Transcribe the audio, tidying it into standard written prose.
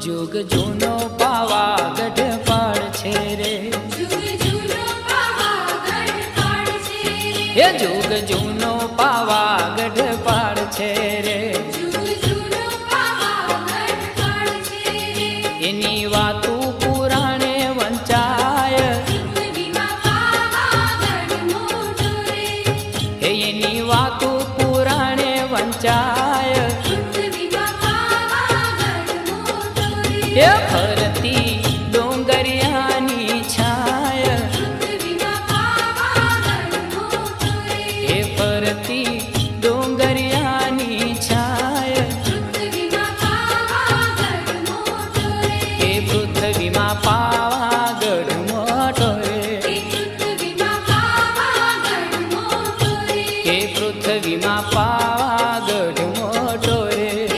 जुग जूनो पावागढ़ पाड़ छे रे, जुग जूनो पावागढ़ पाड़ छे रे, हे जुग जूनो पावागढ़ पाड़ छे रे, जुग जूनो पावागढ़ पाड़ छे रे, एनी वातू पुराणे वंचाय, रुक्मिणीमा पावागढ़ मोटो रे, हे एनी वातू पुराणे वंचाय, रुक्मिणीमा पावागढ़ मोटो रे, हे